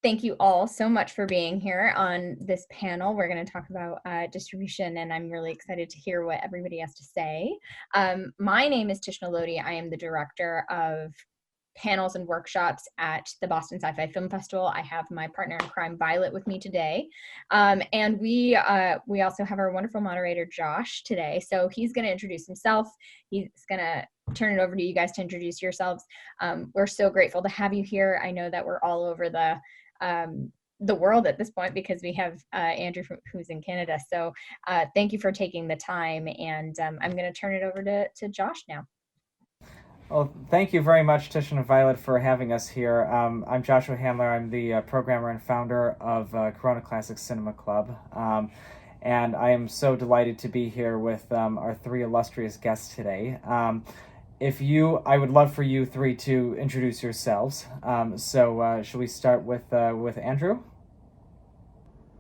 Thank you all so much for being here on this panel. We're going to talk about distribution, and I'm really excited to hear what everybody has to say. My name is Tishna Lodi. I am the director of panels and workshops at the Boston Sci-Fi Film Festival. I have my partner in crime, Violet, with me today. And we also have our wonderful moderator, Josh, today. So he's going to introduce himself. He's going to turn it over to you guys to introduce yourselves. We're so grateful to have you here. I know that we're all over the world at this point because we have Andrew who's in Canada. So thank you for taking the time. And I'm going to turn it over to Josh now. Well, thank you very much, Tish and Violet, for having us here. I'm Joshua Handler. I'm the programmer and founder of Corona Classic Cinema Club. And I am so delighted to be here with our three illustrious guests today. I would love for you three to introduce yourselves. Should we start with Andrew?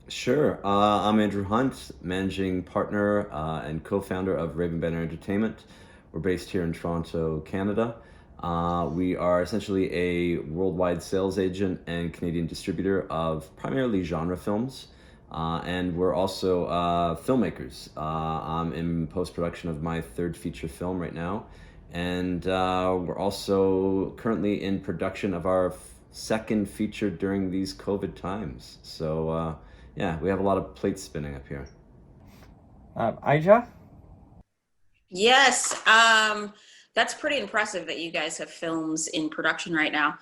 Sure. I'm Andrew Hunt, managing partner and co-founder of Raven Banner Entertainment. We're based here in Toronto, Canada. We are essentially a worldwide sales agent and Canadian distributor of primarily genre films. And we're also filmmakers. I'm in post-production of my third feature film right now. And we're also currently in production of our second feature during these COVID times. So yeah, we have a lot of plates spinning up here. Aijah? Yes, that's pretty impressive that you guys have films in production right now.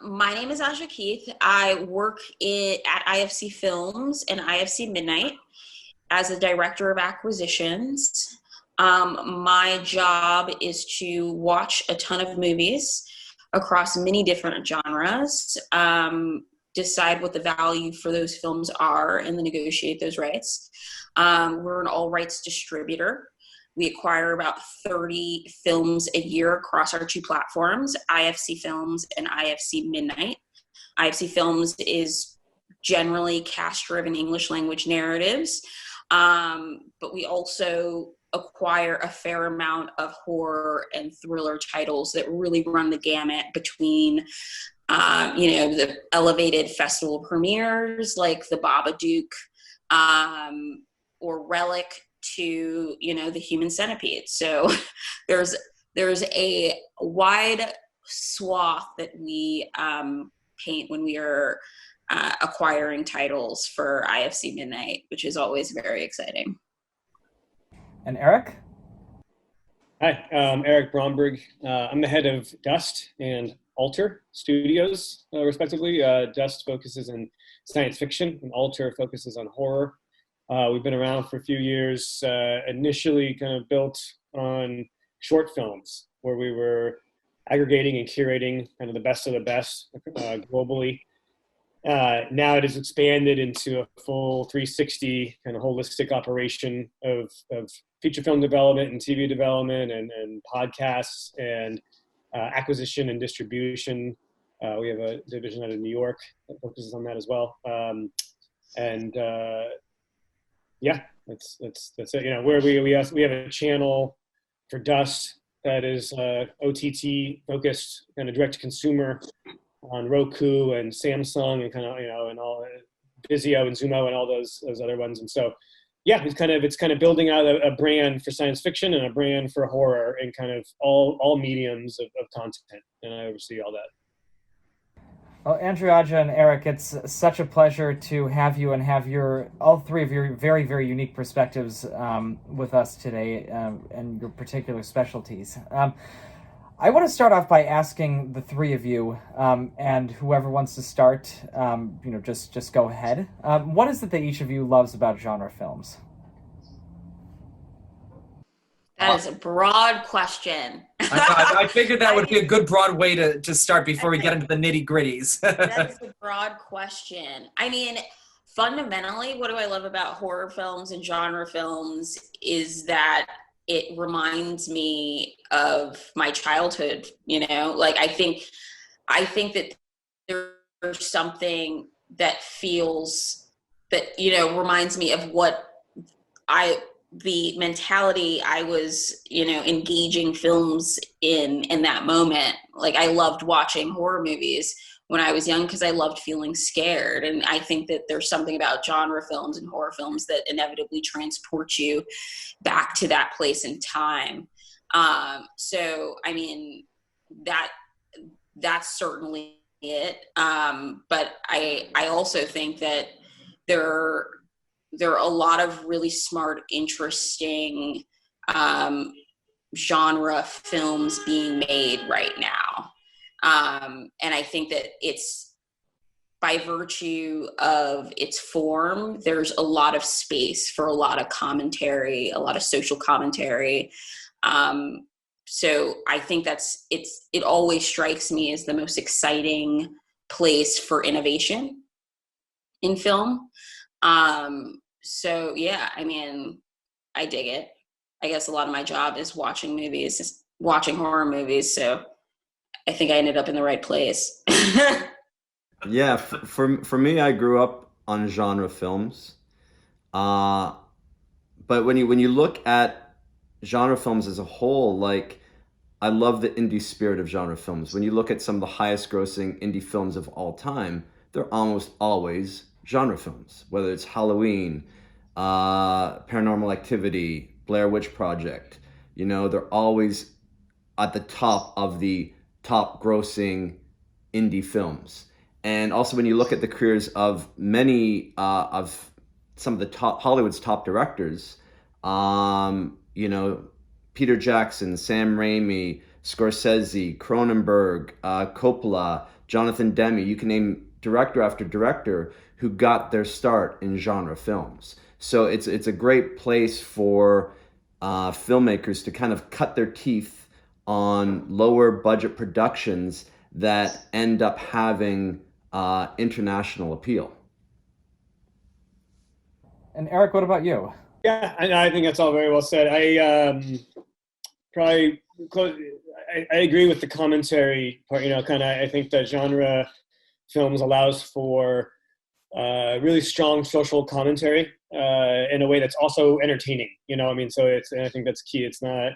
My name is Aijah Keith. I work at IFC Films and IFC Midnight as a director of acquisitions. My job is to watch a ton of movies across many different genres, decide what the value for those films are, and then negotiate those rights. We're an all rights distributor. We acquire about 30 films a year across our two platforms, IFC Films and IFC Midnight. IFC Films is generally cast-driven English language narratives, but we also acquire a fair amount of horror and thriller titles that really run the gamut between, the elevated festival premieres like The Babadook or Relic to, The Human Centipede. So there's a wide swath that we paint when we are acquiring titles for IFC Midnight, which is always very exciting. And Eric? Hi, Eric Bromberg. I'm the head of Dust and Alter Studios, respectively. Dust focuses on science fiction, and Alter focuses on horror. We've been around for a few years, initially kind of built on short films, where we were aggregating and curating kind of the best of the best globally. Now it has expanded into a full 360 kind of holistic operation of feature film development and TV development and podcasts and acquisition and distribution. We have a division out of New York that focuses on that as well. Yeah, that's it. Where we have a channel for Dust that is OTT focused, kind of direct to consumer on Roku and Samsung and kind of and all Vizio and Zumo and all those other ones. And so yeah, it's kind of building out a brand for science fiction and a brand for horror and kind of all mediums of content, and I oversee all that. Well, Andrew, Aijah, and Eric, it's such a pleasure to have you and have all three of your very, very unique perspectives with us today and your particular specialties. I want to start off by asking the three of you, and whoever wants to start, just go ahead. What is it that each of you loves about genre films? That is a broad question. I figured that would be a good broad way to start before we get into the nitty-gritties. That is a broad question. I mean, fundamentally, what do I love about horror films and genre films is that it reminds me of my childhood, Like, I think that there's something that reminds me of the mentality I was, engaging films in that moment. Like, I loved watching horror movies when I was young, because I loved feeling scared. And I think that there's something about genre films and horror films that inevitably transport you back to that place in time. So, I mean, that's certainly it. But I also think that there are a lot of really smart, interesting genre films being made right now. And I think that it's, by virtue of its form, there's a lot of space for a lot of commentary, a lot of social commentary. So I think it always strikes me as the most exciting place for innovation in film. So yeah, I mean, I dig it. I guess a lot of my job is watching horror movies. So I think I ended up in the right place. Yeah, for me, I grew up on genre films, but when you look at genre films as a whole, like, I love the indie spirit of genre films. When you look at some of the highest grossing indie films of all time, they're almost always genre films, whether it's Halloween, Paranormal Activity, Blair Witch Project. You know, they're always at the top of the top grossing indie films. And also, when you look at the careers of many of some of the top Hollywood's top directors, you know, Peter Jackson, Sam Raimi, Scorsese, Cronenberg, Coppola, Jonathan Demme, you can name director after director who got their start in genre films. So it's a great place for filmmakers to kind of cut their teeth on lower budget productions that end up having international appeal. And Eric, what about you? Yeah, I think that's all very well said. I agree with the commentary part. You know, kind of, I think that genre films allows for really strong social commentary in a way that's also entertaining. You know, I mean, and I think that's key. It's not,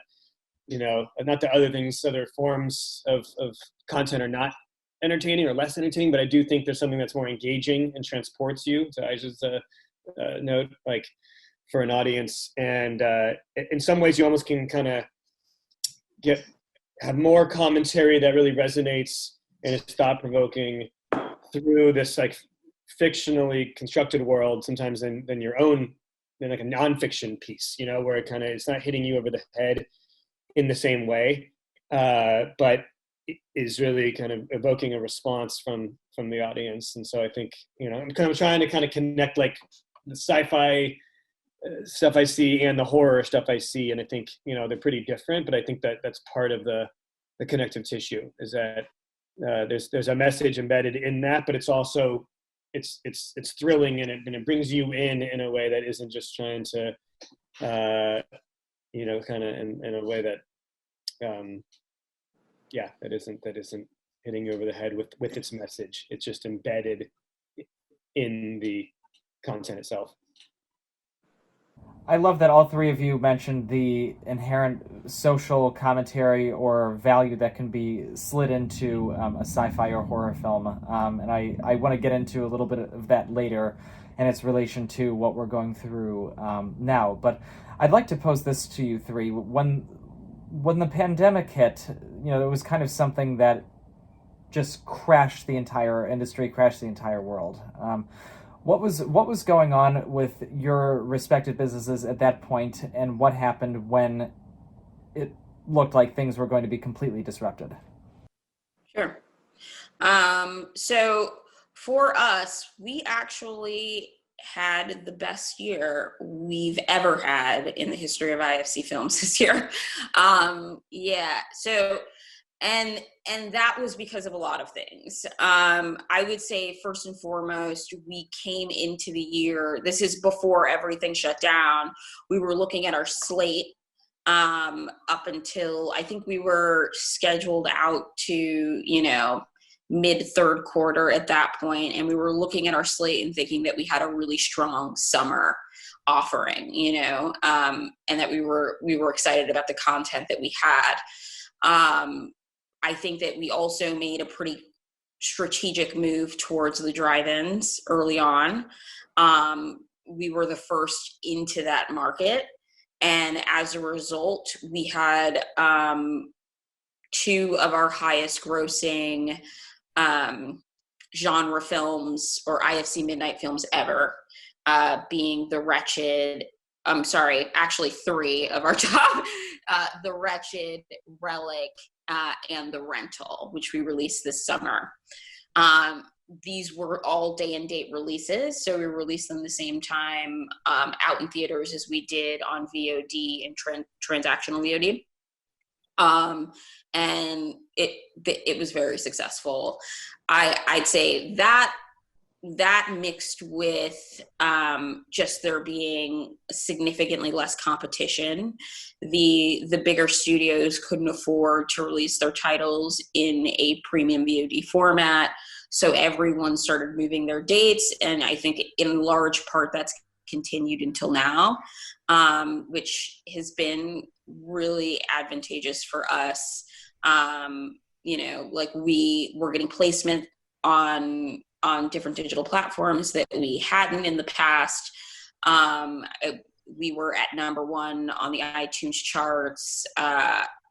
you know, not that other forms of content are not entertaining or less entertaining, but I do think there's something that's more engaging and transports you. So I just note, like, for an audience, and in some ways you almost can kind of have more commentary that really resonates and is thought-provoking through this, like, fictionally constructed world sometimes than your own, than like a nonfiction piece, you know, where it's not hitting you over the head in the same way, but is really kind of evoking a response from the audience. And so I think, you know, I'm kind of trying to kind of connect, like, the sci-fi stuff I see and the horror stuff I see, and I think, you know, they're pretty different, but I think that that's part of the connective tissue, is that there's a message embedded in that, but it's also it's thrilling, and it brings you in a way that isn't just trying to you know, kind of in a way that that isn't hitting you over the head with its message. It's just embedded in the content itself. I love that all three of you mentioned the inherent social commentary or value that can be slid into a sci-fi or horror film. And I want to get into a little bit of that later and its relation to what we're going through now. But I'd like to pose this to you three. When the pandemic hit, you know, it was kind of something that just crashed the entire industry, crashed the entire world. What was going on with your respective businesses at that point, and what happened when it looked like things were going to be completely disrupted? Sure. So for us, we actually had the best year we've ever had in the history of IFC Films this year. So, and that was because of a lot of things. I would say, first and foremost, we came into the year, this is before everything shut down, we were looking at our slate up until, I think we were scheduled out to, you know, mid third quarter at that point, and we were looking at our slate and thinking that we had a really strong summer offering, you know, and that we were excited about the content that we had. I think that we also made a pretty strategic move towards the drive-ins early on. We were the first into that market. And as a result, we had two of our highest grossing genre films or IFC Midnight films ever, being The Wretched. Actually three of our top, The Wretched, Relic, and The Rental, which we released this summer. These were all day and date releases, so we released them the same time out in theaters as we did on VOD and transactional VOD. And it was very successful. I'd say that mixed with just there being significantly less competition, the bigger studios couldn't afford to release their titles in a premium VOD format, so everyone started moving their dates, and I think in large part that's continued until now, which has been really advantageous for us. Like we're getting placement on different digital platforms that we hadn't in the past. We were at #1 on the iTunes charts,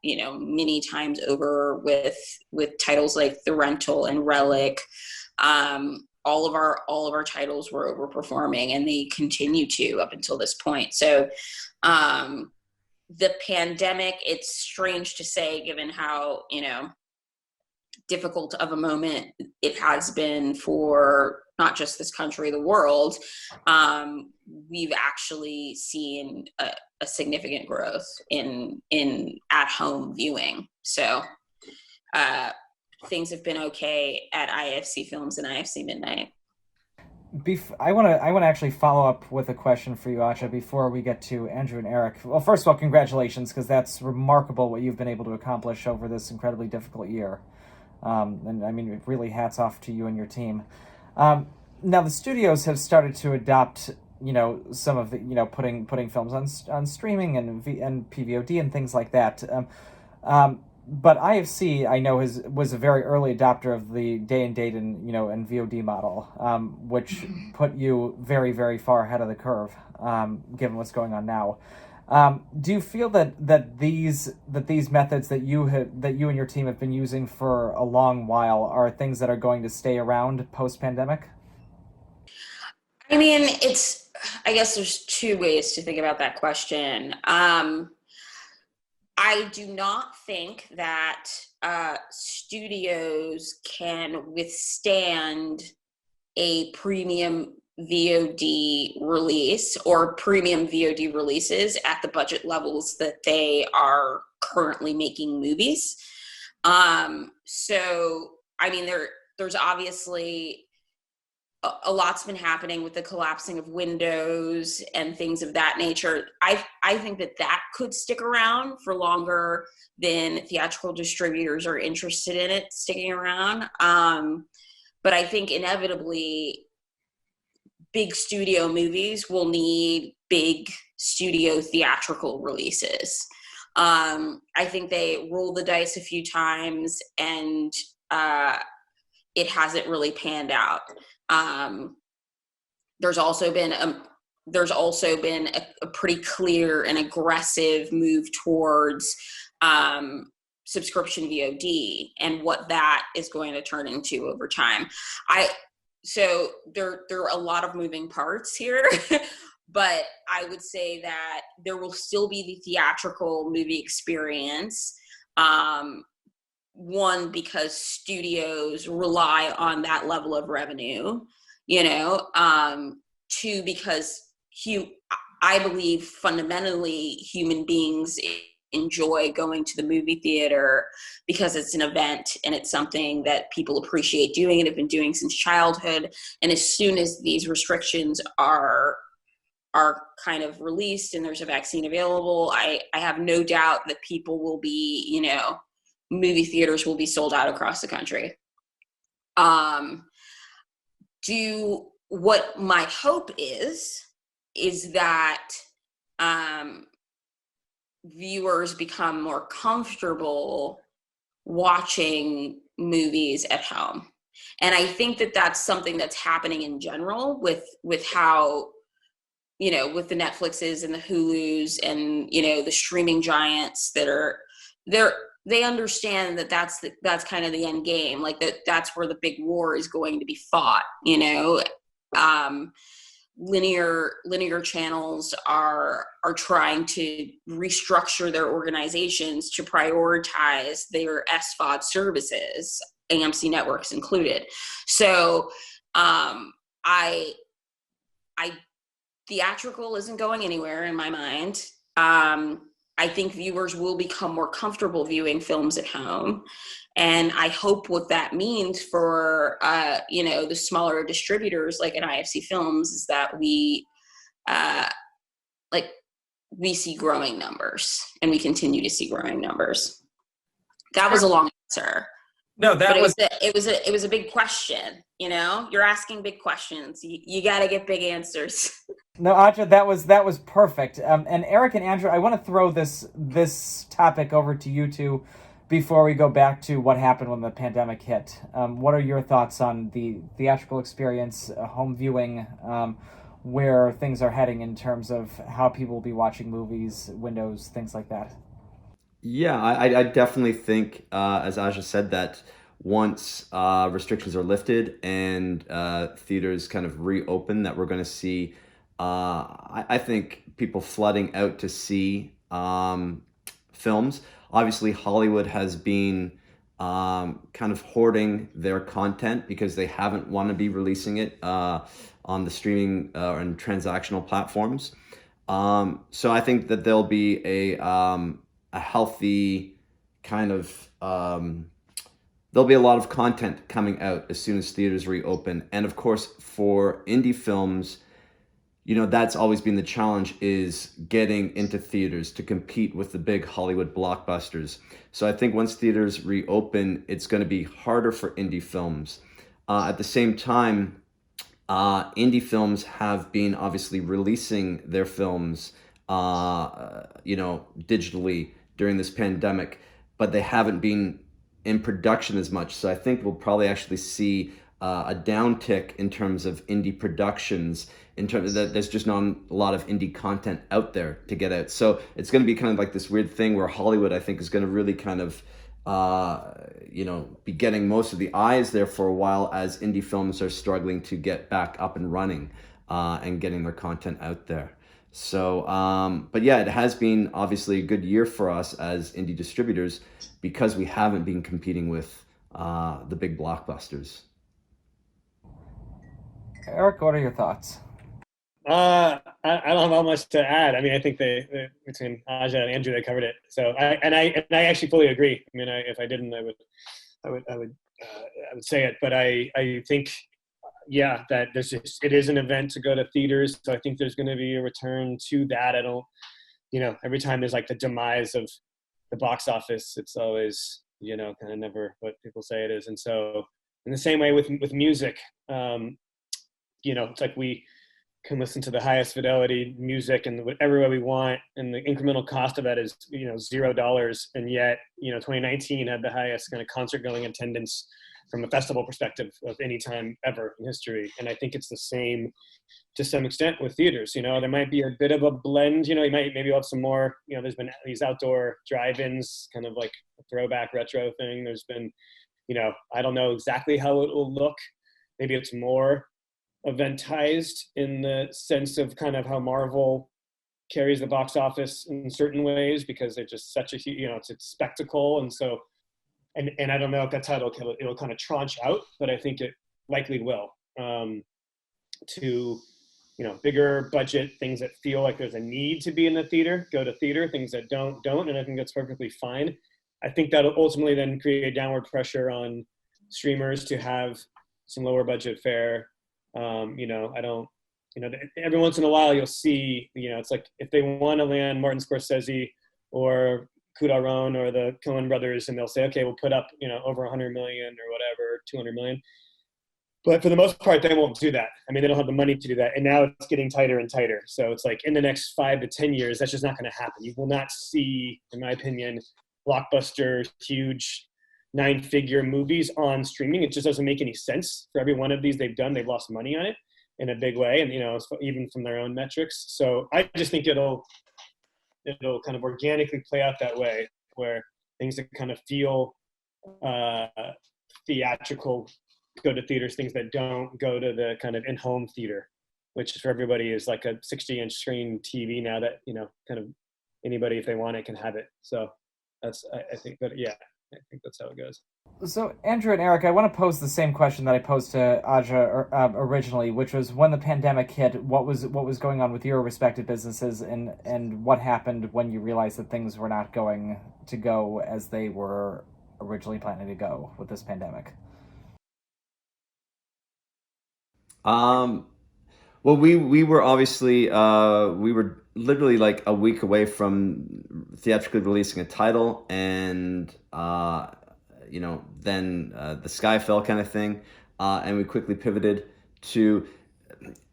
many times over with titles like The Rental and Relic. All of our titles were overperforming, and they continue to up until this point. So the pandemic, it's strange to say given how, difficult of a moment it has been for not just this country, the world. We've actually seen a significant growth in at-home viewing. So things have been okay at IFC Films and IFC Midnight. I want to actually follow up with a question for you, Aijah, before we get to Andrew and Eric. Well, first of all, congratulations, because that's remarkable what you've been able to accomplish over this incredibly difficult year. And I mean, really hats off to you and your team. Now the studios have started to adopt, some of the, putting films on streaming and PVOD and things like that. But IFC, I know, was a very early adopter of the day and date and VOD model, which put you very, very far ahead of the curve, given what's going on now. Do you feel that these methods that you and your team have been using for a long while are things that are going to stay around post-pandemic? I mean, I guess there's two ways to think about that question. I do not think that studios can withstand a premium VOD release or premium VOD releases at the budget levels that they are currently making movies. So, I mean, there's obviously a lot's been happening with the collapsing of windows and things of that nature. I think that could stick around for longer than theatrical distributors are interested in it sticking around. But I think inevitably big studio movies will need big studio theatrical releases. I think they rolled the dice a few times and it hasn't really panned out. There's also been a pretty clear and aggressive move towards subscription VOD and what that is going to turn into over time. So there are a lot of moving parts here, but I would say that there will still be the theatrical movie experience. One, because studios rely on that level of revenue, two, because I believe fundamentally human beings enjoy going to the movie theater because it's an event and it's something that people appreciate doing and have been doing since childhood. And as soon as these restrictions are kind of released and there's a vaccine available, I have no doubt that people will be, movie theaters will be sold out across the country. What my hope is that viewers become more comfortable watching movies at home. And I think that that's something that's happening in general with how, you know, with the Netflixes and the Hulus and, you know, the streaming giants that are they understand that that's kind of the end game. Like that's where the big war is going to be fought, you know. Linear channels are trying to restructure their organizations to prioritize their SVOD services, AMC networks included. So I theatrical isn't going anywhere in my mind. I think viewers will become more comfortable viewing films at home. And I hope what that means for, you know, the smaller distributors like an IFC Films is that we see growing numbers, and we continue to see growing numbers. That was a long answer. No, but it was a big question. You know, you're asking big questions. You got to get big answers. No, Aijah, that was perfect. And Eric and Andrew, I want to throw this topic over to you two before we go back to what happened when the pandemic hit. What are your thoughts on the theatrical experience, home viewing, where things are heading in terms of how people will be watching movies, windows, things like that? Yeah, I definitely think, as Aijah said, that once restrictions are lifted and theaters kind of reopen, that we're going to see, I think, people flooding out to see films. Obviously, Hollywood has been kind of hoarding their content because they haven't want to be releasing it on the streaming and transactional platforms. So I think that there'll be a healthy kind of there'll be a lot of content coming out as soon as theaters reopen. And of course, for indie films, you know, that's always been the challenge, is getting into theaters to compete with the big Hollywood blockbusters. So I think once theaters reopen, it's going to be harder for indie films. At the same time, indie films have been obviously releasing their films, you know, digitally during this pandemic, but they haven't been in production as much. So I think we'll probably actually see a downtick in terms of indie productions, in terms of that there's just not a lot of indie content out there to get out. So it's going to be kind of like this weird thing where Hollywood, I think, is going to really kind of, you know, be getting most of the eyes there for a while as indie films are struggling to get back up and running and getting their content out there. So, but yeah, it has been obviously a good year for us as indie distributors because we haven't been competing with the big blockbusters. Eric, what are your thoughts? I don't have much to add. I mean, I think they between Aijah and Andrew, they covered it. So I actually fully agree. I mean, if I didn't, I would say it. But I think, yeah, that it is an event to go to theaters. So I think there's going to be a return to that. I don't, you know, every time there's like the demise of the box office, it's always, you know, kind of never what people say it is. And so in the same way with music, you know, it's like we can listen to the highest fidelity music and whatever way we want, and the incremental cost of that is, you know, $0. And yet, you know, 2019 had the highest kind of concert going attendance from a festival perspective of any time ever in history. And I think it's the same to some extent with theaters. You know, there might be a bit of a blend. You know, you might maybe have some more, you know, there's been these outdoor drive-ins, kind of like a throwback retro thing. There's been, you know, I don't know exactly how it will look. Maybe it's more eventized in the sense of kind of how Marvel carries the box office in certain ways, because they're just such a huge, you know, it's a spectacle. And so, and I don't know if that's how it'll kind of tranche out, but I think it likely will, to, you know, bigger budget things that feel like there's a need to be in the theater, go to theater, things that don't. And I think that's perfectly fine. I think that'll ultimately then create downward pressure on streamers to have some lower budget fare. You know, I don't, you know, every once in a while you'll see, you know, it's like if they want to land Martin Scorsese or Cuarón or the Coen brothers, and they'll say, okay, we'll put up, you know, over 100 million or whatever, 200 million. But for the most part, they won't do that. I mean, they don't have the money to do that. And now it's getting tighter and tighter. So it's like in the next 5 to 10 years, that's just not going to happen. You will not see, in my opinion, blockbuster, huge, 9-figure movies on streaming. It just doesn't make any sense for every one of these they've lost money on it in a big way. And, even from their own metrics. So I just think it'll kind of organically play out that way, where things that kind of feel theatrical go to theaters, things that don't go to the kind of in-home theater, which for everybody is like a 60-inch screen TV now that, kind of anybody, if they want it, can have it. So that's, I think that's how it goes. So, Andrew and Eric, I want to pose the same question that I posed to Aijah originally, which was, when the pandemic hit, what was going on with your respective businesses, and what happened when you realized that things were not going to go as they were originally planning to go with this pandemic? Well, we were obviously we were literally like a week away from theatrically releasing a title, and then the sky fell kind of thing, and we quickly pivoted to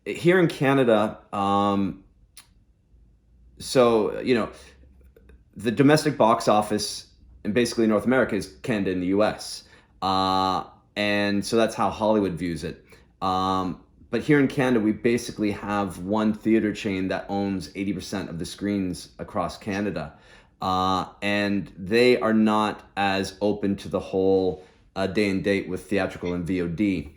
here in Canada. The domestic box office in basically North America is Canada and the U.S., and so that's how Hollywood views it. But here in Canada, we basically have one theater chain that owns 80% of the screens across Canada. And they are not as open to the whole day and date with theatrical and VOD.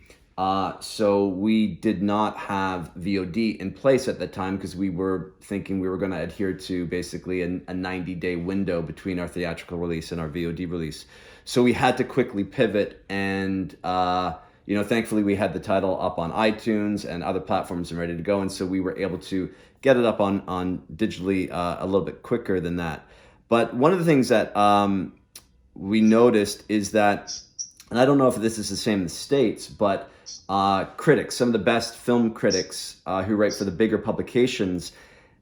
So we did not have VOD in place at the time, because we were thinking we were going to adhere to basically a 90-day window between our theatrical release and our VOD release. So we had to quickly pivot, and thankfully we had the title up on iTunes and other platforms and ready to go. And so we were able to get it up on digitally a little bit quicker than that. But one of the things that we noticed is that, and I don't know if this is the same in the States, but critics, some of the best film critics who write for the bigger publications,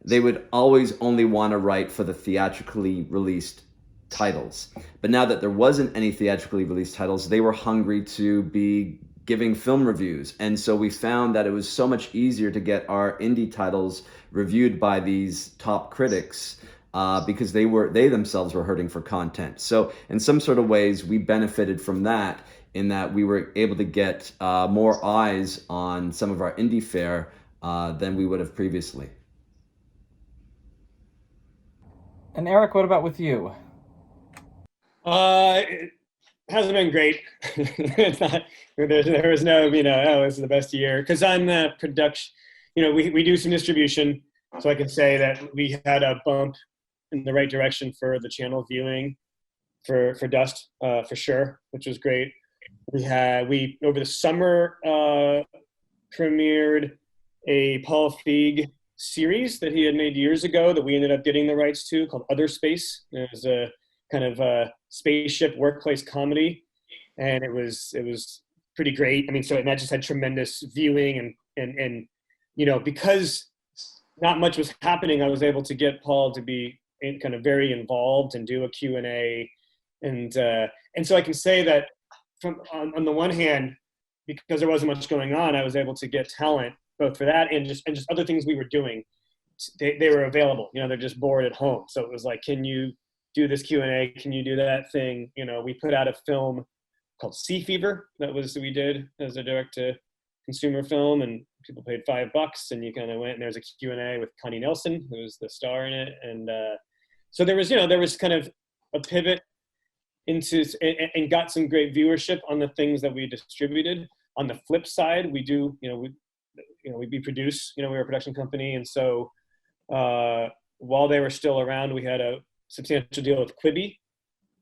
they would always only want to write for the theatrically released titles. But now that there wasn't any theatrically released titles, they were hungry to be giving film reviews. And so we found that it was so much easier to get our indie titles reviewed by these top critics, because they themselves were hurting for content. So in some sort of ways, we benefited from that, in that we were able to get more eyes on some of our indie fare than we would have previously. And Eric, what about with you? It hasn't been great. It's not. There was no, this is the best year, because on the production, we do some distribution, so I can say that we had a bump in the right direction for the channel viewing for Dust, for sure, which was great. We over the summer premiered a Paul Feig series that he had made years ago that we ended up getting the rights to, called Other Space. It was a kind of a spaceship workplace comedy, and it was pretty great. And that just had tremendous viewing, and because not much was happening, I was able to get Paul to be kind of very involved and do a Q&A, and so I can say that on the one hand, because there wasn't much going on, I was able to get talent both for that and just other things we were doing. They were available. They're just bored at home, so it was like, can you do this Q&A? Can you do that thing? We put out a film called Sea Fever we did as a direct-to-consumer film, and people paid $5, and you kind of went, and there's a Q&A with Connie Nelson, who's the star in it, and so there was kind of a pivot into and got some great viewership on the things that we distributed. On the flip side, we produce, we're a production company, and so while they were still around, we had a substantial deal with Quibi,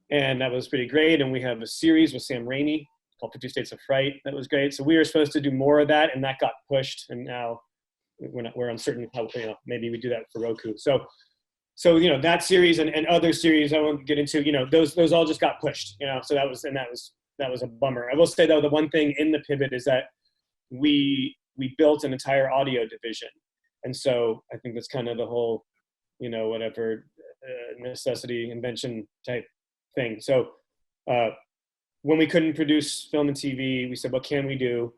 and that was pretty great. And we have a series with Sam Raimi called 50 States of Fright. That was great. So we were supposed to do more of that, and that got pushed, and now we're uncertain how, maybe we do that for Roku. So that series and other series I won't get into, those all just got pushed, so that was a bummer. I will say, though, the one thing in the pivot is that we built an entire audio division. And so I think that's kind of the whole, necessity invention type thing. So when we couldn't produce film and TV, we said, what can we do?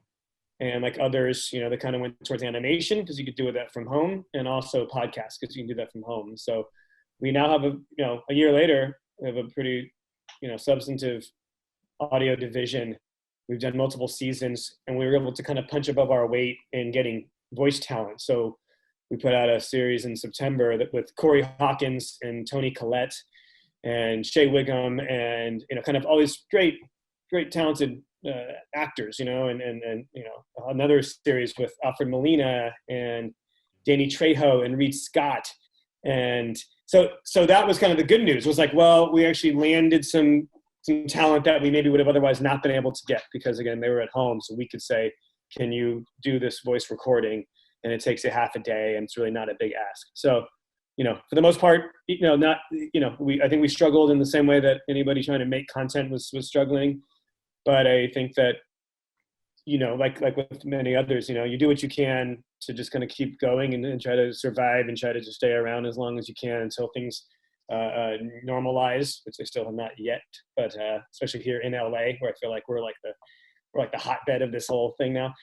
And like others, they kind of went towards animation, because you could do that from home, and also podcasts, because you can do that from home. So we now have a year later, we have a pretty, substantive audio division. We've done multiple seasons, and we were able to kind of punch above our weight in getting voice talent. So we put out a series in September with Corey Hawkins and Tony Collette and Shea Wiggum, and kind of all these great talented actors, and another series with Alfred Molina and Danny Trejo and Reed Scott. And so that was kind of the good news. It was like, well, we actually landed some talent that we maybe would have otherwise not been able to get, because again, they were at home. So we could say, can you do this voice recording? And it takes you half a day, and it's really not a big ask. So, for the most part, I think we struggled in the same way that anybody trying to make content was struggling. But I think that, like with many others, you do what you can to just kind of keep going and try to survive and try to just stay around as long as you can until things normalize, which they still have not yet. But especially here in LA, where I feel like we're like the hotbed of this whole thing now.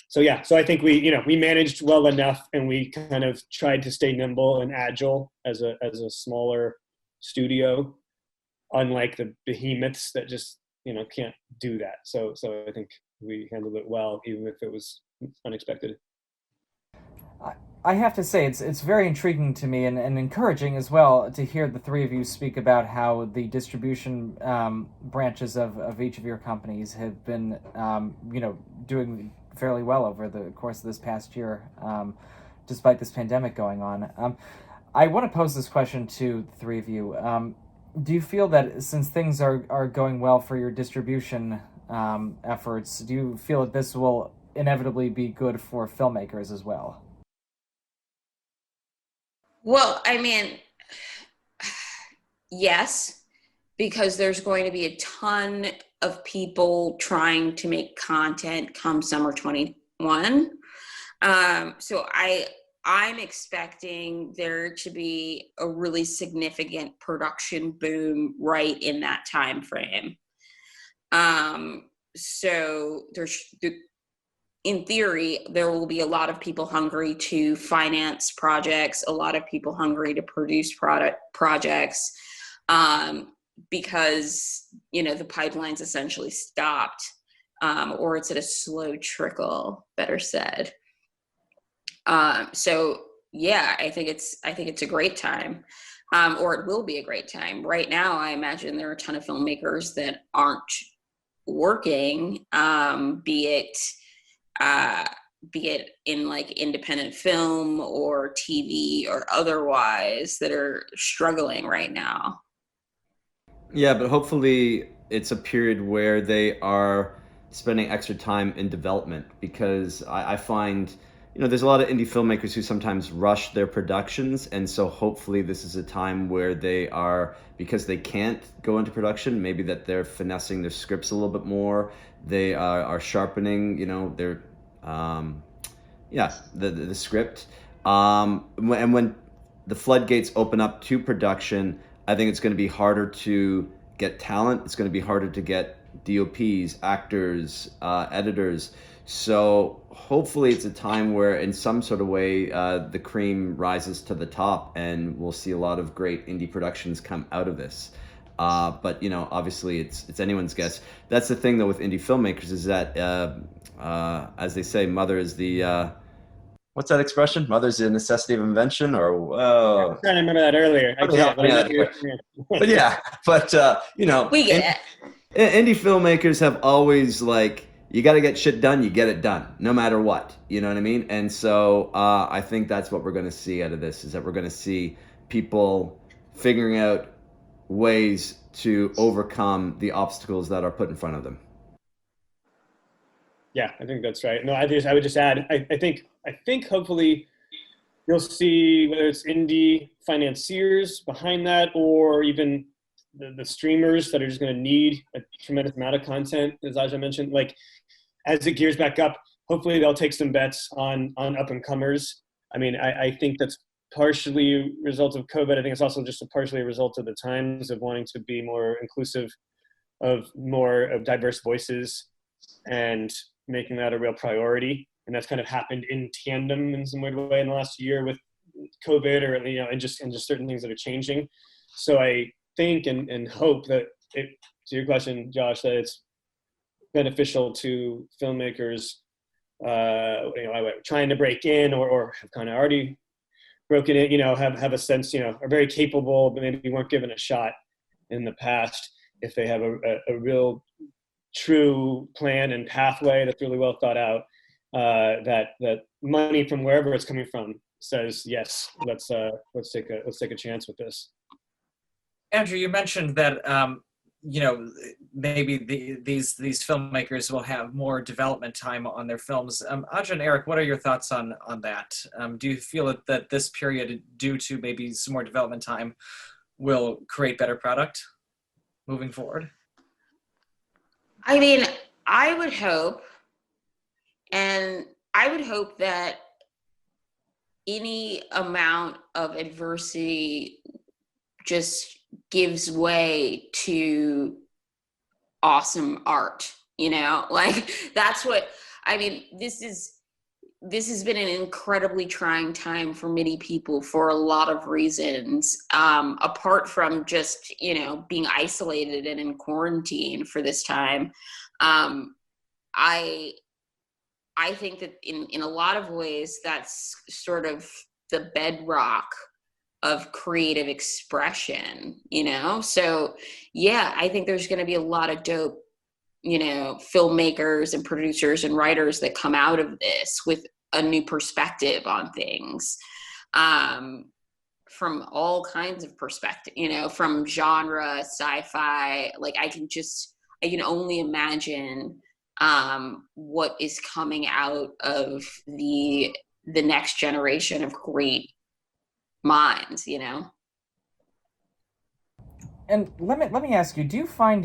So I think we managed well enough, and we kind of tried to stay nimble and agile as a smaller studio, unlike the behemoths that just can't do that. So I think we handled it well, even if it was unexpected. I have to say, it's very intriguing to me and encouraging as well to hear the three of you speak about how the distribution branches of each of your companies have been, doing fairly well over the course of this past year, despite this pandemic going on. I want to pose this question to the three of you. Do you feel that since things are going well for your distribution efforts, do you feel that this will inevitably be good for filmmakers as well? Well, I mean, yes, because there's going to be a ton of people trying to make content come summer 21. So I'm expecting there to be a really significant production boom right in that time frame. So in theory, there will be a lot of people hungry to finance projects, a lot of people hungry to produce projects, because, the pipeline's essentially stopped, or it's at a slow trickle, better said. So yeah, I think it's a great time, or it will be a great time. Right now, I imagine there are a ton of filmmakers that aren't working, be it in like independent film or TV or otherwise, that are struggling right now. Yeah, but hopefully it's a period where they are spending extra time in development, because I find, there's a lot of indie filmmakers who sometimes rush their productions. And so hopefully this is a time where they are, because they can't go into production, maybe that they're finessing their scripts a little bit more. They are sharpening, their, the script. And when the floodgates open up to production, I think it's going to be harder to get talent. It's going to be harder to get DOPs, actors, editors. So hopefully it's a time where in some sort of way the cream rises to the top, and we'll see a lot of great indie productions come out of this. But obviously it's anyone's guess. That's the thing though with indie filmmakers, is that as they say, mother is the what's that expression? Mother's the necessity of invention, or whoa. I was trying to remember that earlier. We get it. Indie filmmakers have always you got to get shit done, you get it done, no matter what. You know what I mean? And so I think that's what we're going to see out of this, is that we're going to see people figuring out ways to overcome the obstacles that are put in front of them. Yeah, I think that's right. No, I would just add, I think hopefully you'll see, whether it's indie financiers behind that, or even the streamers that are just going to need a tremendous amount of content, as Aijah mentioned. As it gears back up, hopefully they'll take some bets on up and comers. I mean, I think that's partially a result of COVID. I think it's also just partially a result of the times of wanting to be more inclusive of diverse voices and making that a real priority. And that's kind of happened in tandem in some weird way in the last year with COVID, or and just certain things that are changing. So I think and hope that it to your question, Josh, that it's beneficial to filmmakers, trying to break in or have kind of already broken in, have a sense, are very capable, but maybe weren't given a shot in the past. If they have a real true plan and pathway that's really well thought out, that money from wherever it's coming from says, yes, let's take a chance with this. Andrew, you mentioned that maybe these filmmakers will have more development time on their films. Aijah and Eric, what are your thoughts on that? Do you feel that this period, due to maybe some more development time, will create better product moving forward? I mean, I would hope that any amount of adversity just gives way to awesome art, like that's what, I mean, this has been an incredibly trying time for many people for a lot of reasons, apart from just, being isolated and in quarantine for this time. I think that in a lot of ways, that's sort of the bedrock of creative expression, So yeah, I think there's going to be a lot of dope, filmmakers and producers and writers that come out of this with a new perspective on things, from all kinds of perspective, from genre, sci-fi. Like I can only imagine what is coming out of the next generation of great minds, And let me ask you, do you find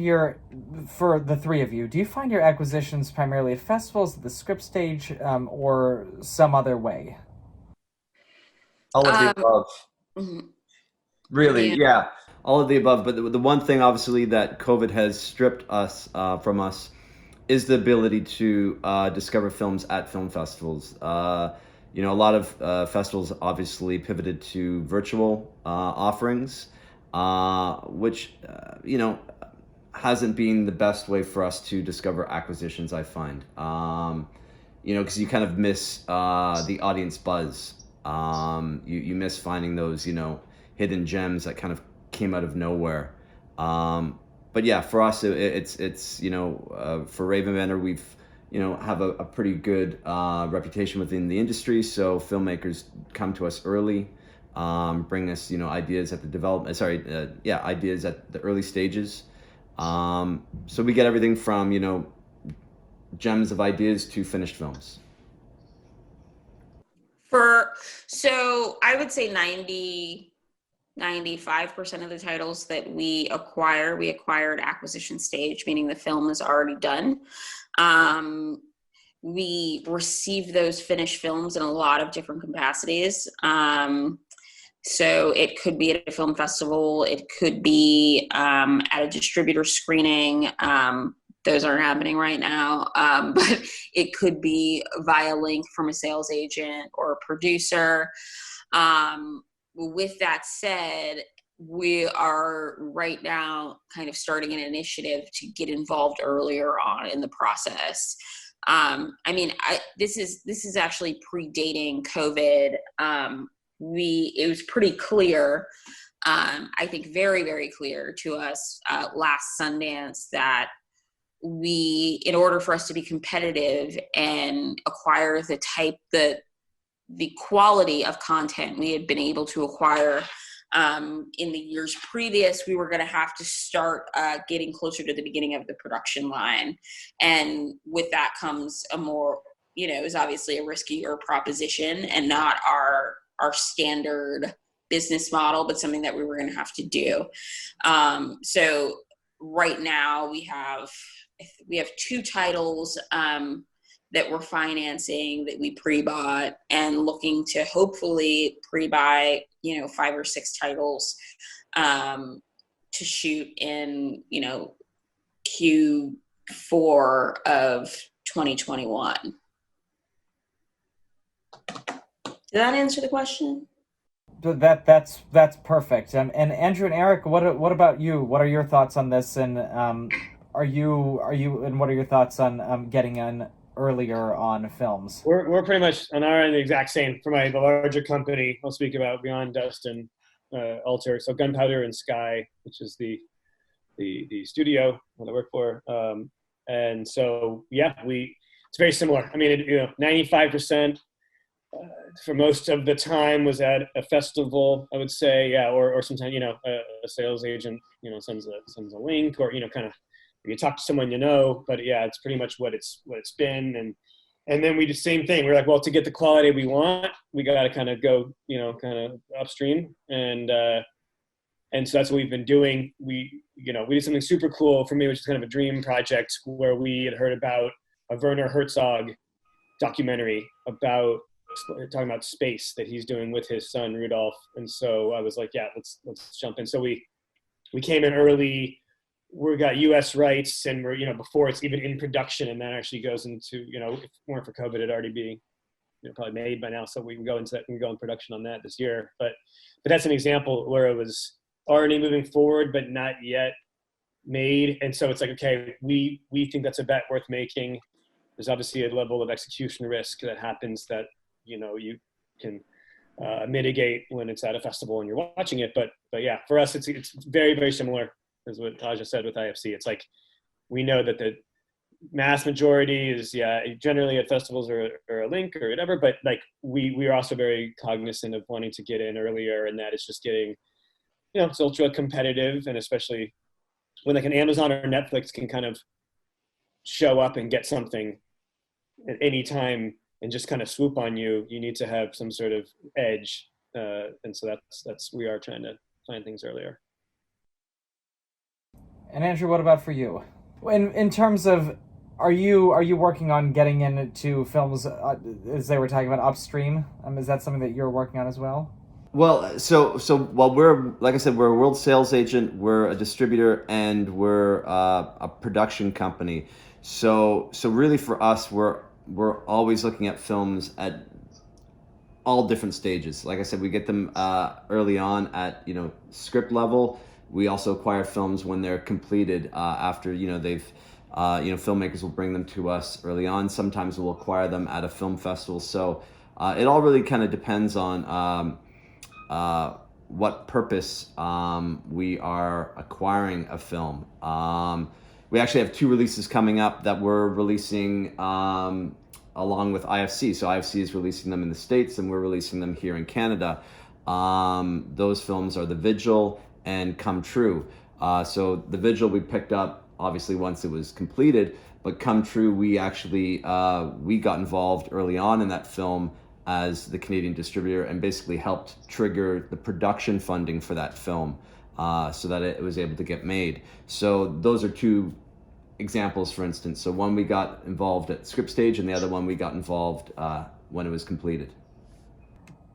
for the three of you, do you find your acquisitions primarily at festivals, at the script stage, or some other way? All of the above. Mm-hmm. Really, yeah. All of the above. But the one thing, obviously, that COVID has stripped us from us is the ability to discover films at film festivals. A lot of festivals obviously pivoted to virtual offerings, which, hasn't been the best way for us to discover acquisitions, I find. Because you kind of miss the audience buzz. You miss finding those, hidden gems that kind of came out of nowhere. But yeah, for us, it's for Raven Banner, we've have a pretty good reputation within the industry. So filmmakers come to us early, bring us ideas at the development. Ideas at the early stages. So we get everything from gems of ideas to finished films. So I would say 95% of the titles that we acquired acquisition stage, meaning the film is already done. We receive those finished films in a lot of different capacities. So it could be at a film festival, it could be at a distributor screening. Those aren't happening right now, but it could be via link from a sales agent or a producer. With that said, we are right now kind of starting an initiative to get involved earlier on in the process. This is actually predating COVID. It was pretty clear, I think very, very clear to us last Sundance that in order for us to be competitive and acquire the quality of content we had been able to acquire in the years previous, we were going to have to start getting closer to the beginning of the production line. And with that comes is obviously a riskier proposition and not our standard business model, but something that we were going to have to do. So right now we have 2 titles that we're financing that we pre-bought and looking to hopefully pre-buy, 5 or 6 titles to shoot in, Q4 of 2021. Did that answer the question? That's perfect. And Andrew and Eric, what about you? What are your thoughts on this? And are you and what are your thoughts on getting in earlier on films? We're pretty much on our end the exact same. For the larger company, I'll speak about Beyond Dust and Alter. So Gunpowder and Sky, which is the studio that I work for. And so it's very similar. I mean, 95%. For most of the time was at a festival, I would say, or sometimes, a sales agent, sends a link, or, kind of, you talk to someone, but it's pretty much what it's been. And then we did the same thing. We're like, well, to get the quality we want, we got to kind of go, kind of upstream. And so that's what we've been doing. We did something super cool for me, which is kind of a dream project, where we had heard about a Werner Herzog documentary talking about space that he's doing with his son Rudolph. And so I was like, let's jump in. So we came in early. We got US rights, and we're before it's even in production, and that actually goes into if it weren't for COVID, it'd already be probably made by now. So we can go into that and go in production on that this year. But that's an example where it was already moving forward but not yet made. And so it's like, okay, we think that's a bet worth making. There's obviously a level of execution risk that happens that you can mitigate when it's at a festival and you're watching it. But yeah, for us, it's very, very similar as what Aijah said with IFC. It's like, we know that the mass majority is, generally at festivals or a link or whatever, but like we are also very cognizant of wanting to get in earlier, and that it's just getting, it's ultra competitive. And especially when like an Amazon or Netflix can kind of show up and get something at any time and just kind of swoop on you, you need to have some sort of edge. And so we are trying to find things earlier. And Andrew, what about for you? In terms of, are you working on getting into films, as they were talking about, upstream? Is that something that you're working on as well? Well, so while we're, like I said, we're a world sales agent, we're a distributor, and we're a production company. So really for us, we're always looking at films at all different stages. Like I said, we get them early on at script level. We also acquire films when they're completed after they've filmmakers will bring them to us early on. Sometimes we'll acquire them at a film festival. So it all really kind of depends on what purpose we are acquiring a film. We actually have 2 releases coming up that we're releasing along with IFC. So IFC is releasing them in the States, and we're releasing them here in Canada. Those films are The Vigil and Come True. So The Vigil we picked up obviously once it was completed, but Come True we actually we got involved early on in that film as the Canadian distributor, and basically helped trigger the production funding for that film so that it was able to get made. So those are 2 examples, for instance. So one we got involved at script stage, and the other one we got involved when it was completed.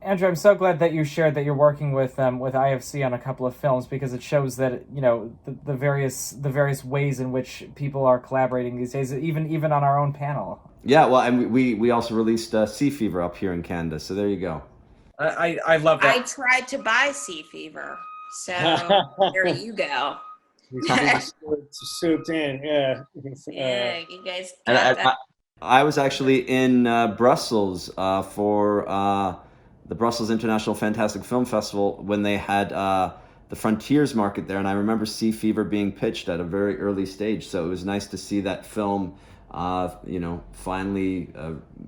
Andrew, I'm so glad that you shared that you're working with IFC on a couple of films, because it shows that the various ways in which people are collaborating these days, even on our own panel. Yeah, well, and we also released Sea Fever up here in Canada, so there you go. I love that. I tried to buy Sea Fever, so there you go. Souped in, yeah. Yeah, you guys got that. I was actually in Brussels for the Brussels International Fantastic Film Festival when they had the Frontiers Market there, and I remember Sea Fever being pitched at a very early stage. So it was nice to see that film, finally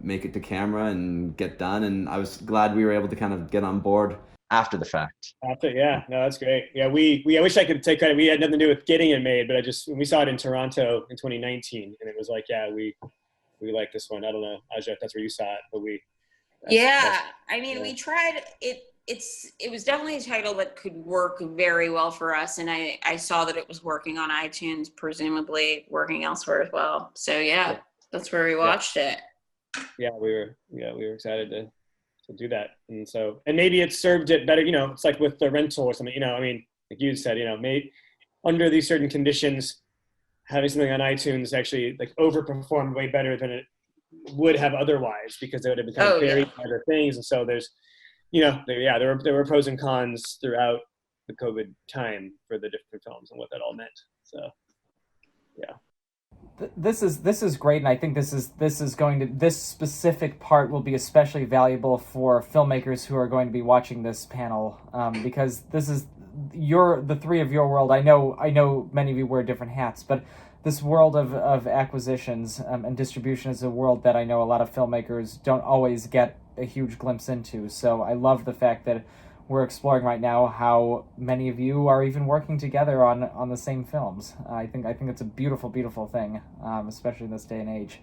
make it to camera and get done. And I was glad we were able to kind of get on board after the fact. Yeah, no, that's great. Yeah, I wish I could take credit. We had nothing to do with getting it made, but we saw it in Toronto in 2019, and it was like, we like this one. I don't know, Aijah, if that's where you saw it, but we tried it. It was definitely a title that could work very well for us, and I saw that it was working on iTunes, presumably working elsewhere as well. So that's where we watched it. Yeah, we were excited to do that, and maybe it served it better. It's like with the rental or something. Like you said, made under these certain conditions, having something on iTunes actually like overperformed way better than it would have otherwise, because they would have become buried by other things. And so there's there were pros and cons throughout the COVID time for the different films and what that all meant. So, yeah. This is great, and I think this specific part will be especially valuable for filmmakers who are going to be watching this panel, because this is the three of your world. I know many of you wear different hats, but this world of acquisitions and distribution is a world that I know a lot of filmmakers don't always get a huge glimpse into. So I love the fact that we're exploring right now how many of you are even working together on the same films. I think it's a beautiful, beautiful thing, especially in this day and age.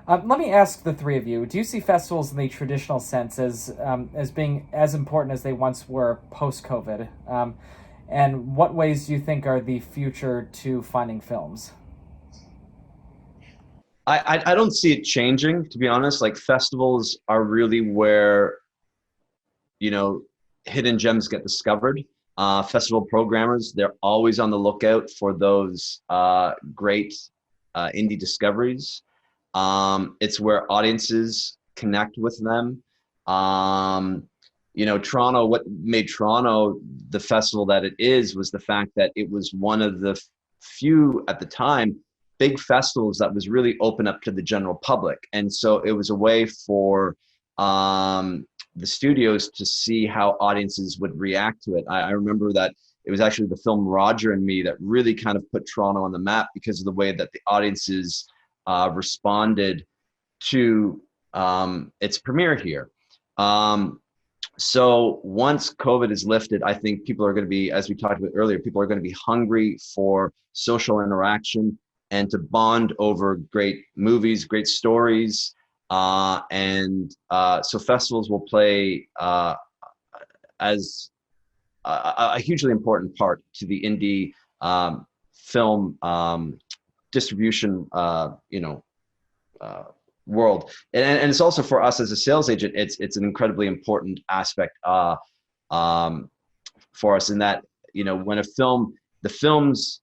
Let me ask the three of you: do you see festivals in the traditional sense as being as important as they once were post-COVID? And what ways do you think are the future to finding films? I don't see it changing, to be honest. Like, festivals are really where, hidden gems get discovered. Festival programmers, they're always on the lookout for those great indie discoveries. It's where audiences connect with them. Toronto, what made Toronto the festival that it is was the fact that it was one of the few at the time big festivals that was really open up to the general public. And so it was a way for the studios to see how audiences would react to it. I remember that it was actually the film Roger and Me that really kind of put Toronto on the map because of the way that the audiences responded to its premiere here. So once COVID is lifted, I think people are going to be, as we talked about earlier, people are going to be hungry for social interaction and to bond over great movies, great stories. So festivals will play as a hugely important part to the indie film distribution, world. And it's also for us as a sales agent, it's an incredibly important aspect for us in that, when the film's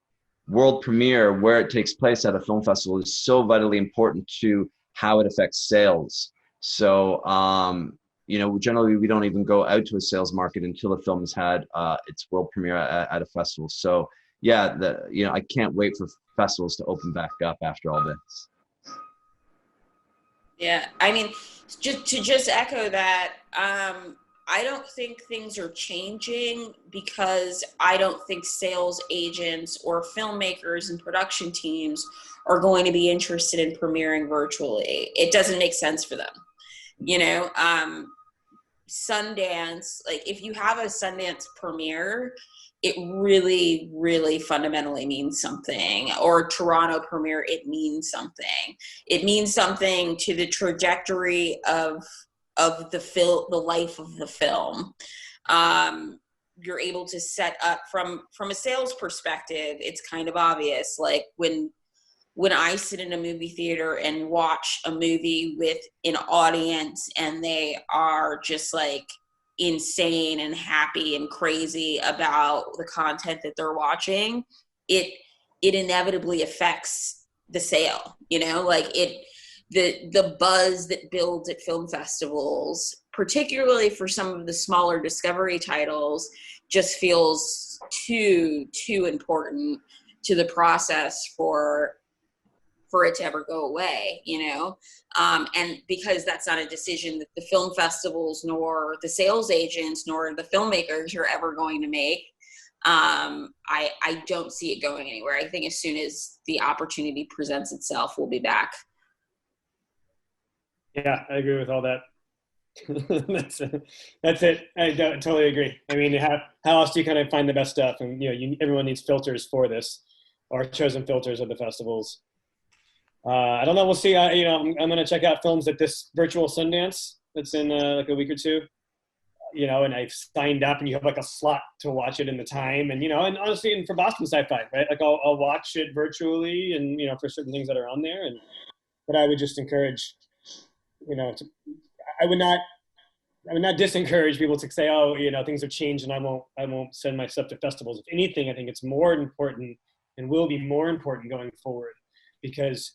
world premiere, where it takes place at a film festival, is so vitally important to how it affects sales. So, generally we don't even go out to a sales market until the film has had its world premiere at a festival. So yeah, I can't wait for festivals to open back up after all this. Yeah, I mean, just echo that, I don't think things are changing because I don't think sales agents or filmmakers and production teams are going to be interested in premiering virtually. It doesn't make sense for them. Sundance, like if you have a Sundance premiere, it really, really fundamentally means something. Or Toronto premiere, it means something. It means something to the trajectory of the life of the film. You're able to set up from a sales perspective. It's kind of obvious. Like when I sit in a movie theater and watch a movie with an audience and they are just like insane and happy and crazy about the content that they're watching, it inevitably affects the sale, like the buzz that builds at film festivals, particularly for some of the smaller discovery titles, just feels too important to the process for it to ever go away, and because that's not a decision that the film festivals nor the sales agents nor the filmmakers are ever going to make, I don't see it going anywhere. I think as soon as the opportunity presents itself, we'll be back. Yeah, I agree with all that. That's it. I totally agree. I mean, how else do you kind of find the best stuff? And everyone needs filters for this, or chosen filters of the festivals. I don't know. We'll see. I'm going to check out films at this virtual Sundance that's in like a week or two. And I've signed up, and you have like a slot to watch it in the time. And and honestly, and for Boston Sci-Fi, right? Like I'll watch it virtually, and for certain things that are on there. But I would just encourage, I would not disencourage people to say, oh, things have changed, and I won't send my stuff to festivals. If anything, I think it's more important and will be more important going forward, because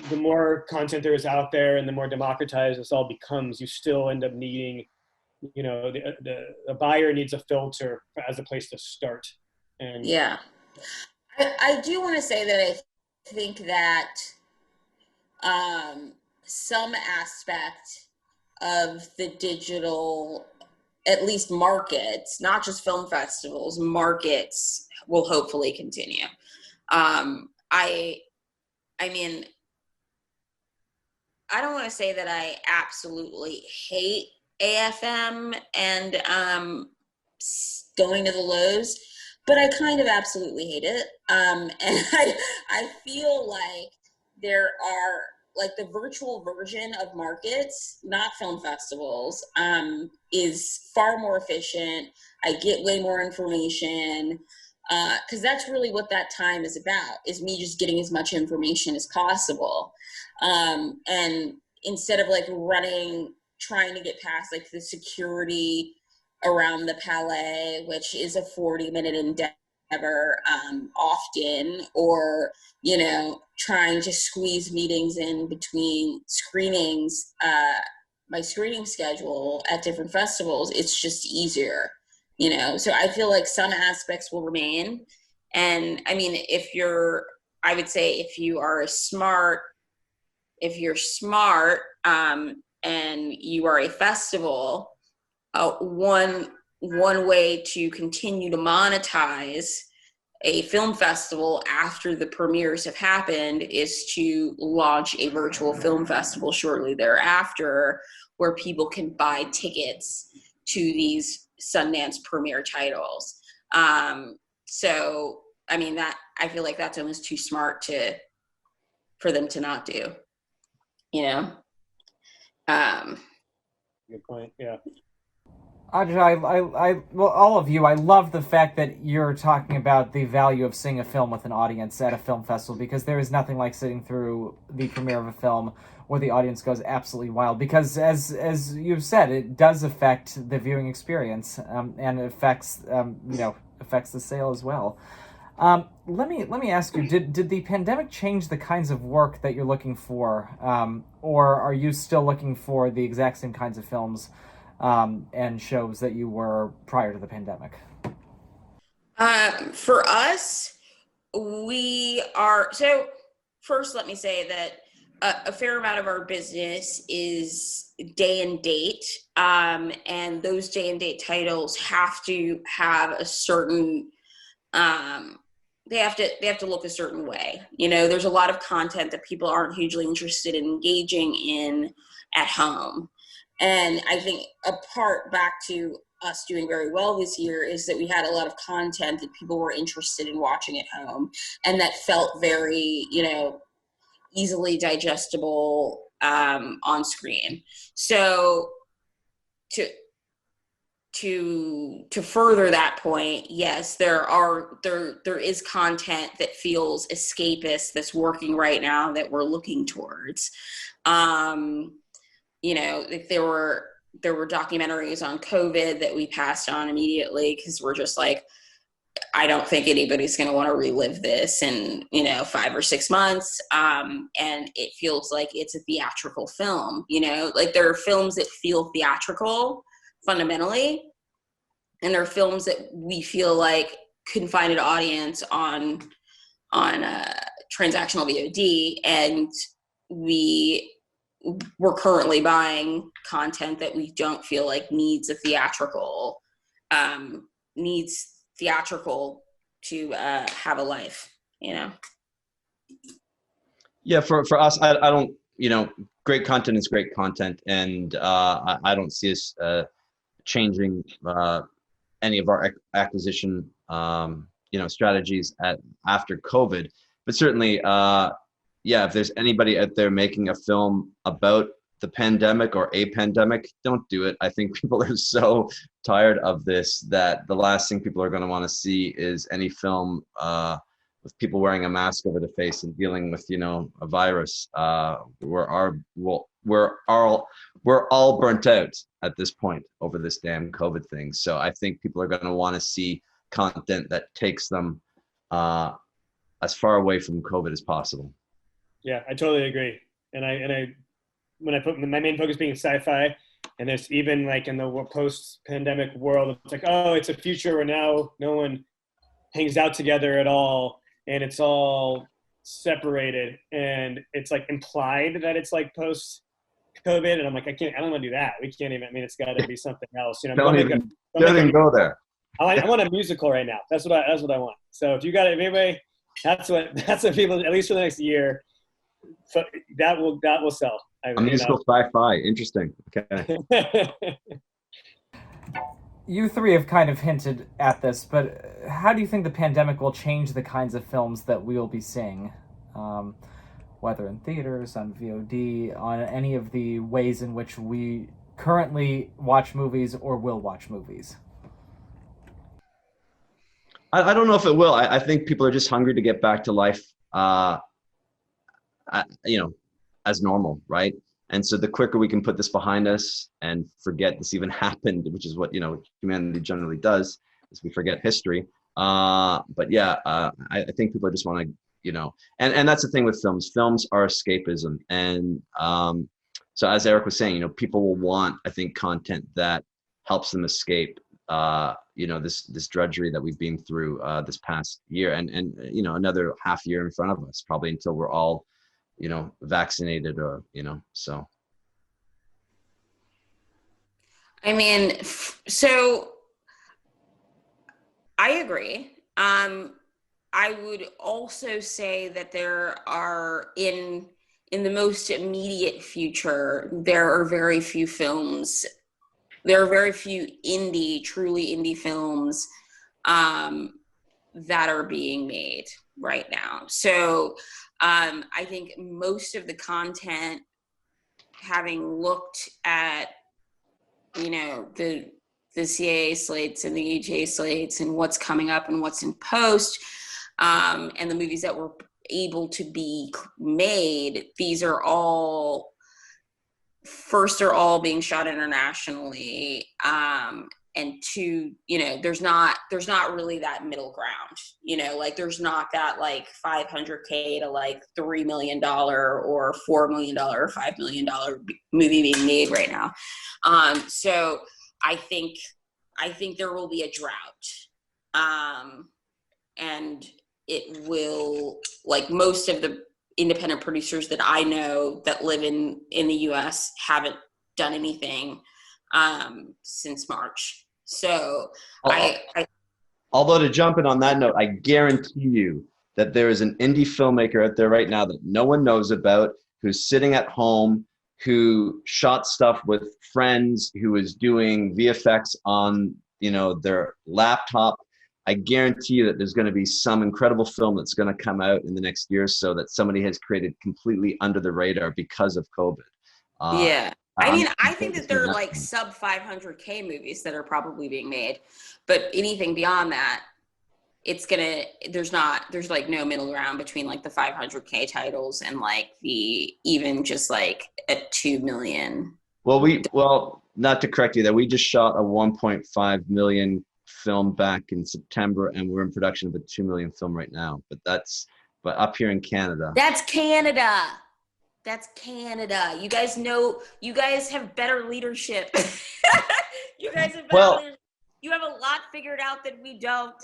the more content there is out there and the more democratized this all becomes, you still end up needing the buyer needs a filter as a place to start. And yeah, I do want to say that I think that some aspect of the digital, at least markets, not just film festivals, markets will hopefully continue. I mean, I don't want to say that I absolutely hate AFM and going to the Lowe's, but I kind of absolutely hate it. And I feel like there are, like, the virtual version of markets, not film festivals, is far more efficient. I get way more information, because that's really what that time is about, is me just getting as much information as possible. And instead of like trying to get past like the security around the Palais, which is a 40-minute endeavor often, or, trying to squeeze meetings in between screenings, my screening schedule at different festivals, it's just easier, So I feel like some aspects will remain. And I mean, I would say if you're smart, and you are a festival, one way to continue to monetize a film festival after the premieres have happened is to launch a virtual film festival shortly thereafter, where people can buy tickets to these Sundance premiere titles. So, I mean, I feel like that's almost too smart for them to not do. good point. Yeah. Aijah, well, all of you, I love the fact that you're talking about the value of seeing a film with an audience at a film festival, because there is nothing like sitting through the premiere of a film where the audience goes absolutely wild. Because as you've said, it does affect the viewing experience, and affects affects the sale as well. Let me ask you: Did the pandemic change the kinds of work that you're looking for, or are you still looking for the exact same kinds of films and shows that you were prior to the pandemic? For us, we are. So first, let me say that a fair amount of our business is day and date, and those day and date titles have to have a certain. They have to look a certain way. There's a lot of content that people aren't hugely interested in engaging in at home. And I think a part back to us doing very well this year is that we had a lot of content that people were interested in watching at home, and that felt very, easily digestible on screen. So to further that point, yes, there is content that feels escapist that's working right now that we're looking towards. If there were documentaries on COVID that we passed on immediately, because we're just like, I don't think anybody's going to want to relive this in 5 or 6 months, and it feels like it's a theatrical film. Like, there are films that feel theatrical fundamentally, and there are films that we feel like can find an audience on transactional VOD, and we're currently buying content that we don't feel like needs theatrical to have a life. Yeah, for us, I don't, great content is great content, and I don't see us changing any of our acquisition strategies after COVID. But certainly, if there's anybody out there making a film about the pandemic or a pandemic, don't do it. I think people are so tired of this that the last thing people are going to want to see is any film with people wearing a mask over the face and dealing with a virus. We're all burnt out at this point over this damn COVID thing. So I think people are going to want to see content that takes them as far away from COVID as possible. Yeah, I totally agree. And I when I put my main focus being sci-fi, And there's even like in the post-pandemic world, it's like, oh, it's a future where now no one hangs out together at all, and it's all separated, and it's like implied that it's like post-COVID, and I'm like, I don't want to do that. We can't even. I mean, it's got to be something else. You know, Don't even go there. I want a musical right now. That's what I want. So if you got it, anyway, that's what people, at least for the next year, that will sell. A musical sci-fi. Interesting. Okay. You three have kind of hinted at this, but how do you think the pandemic will change the kinds of films that we will be seeing? Whether in theaters, on VOD, on any of the ways in which we currently watch movies or will watch movies? I don't know if it will. I think people are just hungry to get back to life, as normal, right? And so the quicker we can put this behind us and forget this even happened, which is what, humanity generally does, is we forget history. But yeah, I think people just want to, and that's the thing with films. Films are escapism. And so as Eric was saying, people will want, I think, content that helps them escape, this drudgery that we've been through this past year, and another half year in front of us, probably until we're all vaccinated or, so. I mean, so I agree. I would also say that there are in the most immediate future, there are very few films. There are very few truly indie films that are being made right now. So I think most of the content, having looked at, the CAA slates and the Aijah slates and what's coming up and what's in post, and the movies that were able to be made, these are all, first, are all being shot internationally, and two, there's not really that middle ground, like there's not that like $500K to like $3 million or $4 million or $5 million movie being made right now. So I think there will be a drought, and it will, like most of the independent producers that I know that live in the US haven't done anything since March. So although to jump in on that note, I guarantee you that there is an indie filmmaker out there right now that no one knows about, who's sitting at home, who shot stuff with friends, who is doing VFX on, their laptop. I guarantee you that there's going to be some incredible film that's going to come out in the next year or so that somebody has created completely under the radar because of COVID. Yeah. I mean, I think that there are like sub 500K movies that are probably being made, but anything beyond that, there's like no middle ground between like the 500K titles and like even just like a 2 million. Well, not to correct you there, we just shot a 1.5 million film back in September, and we're in production of a 2 million film right now. But up here in Canada. That's Canada. You guys have better leadership. You guys have better leadership. You have a lot figured out that we don't.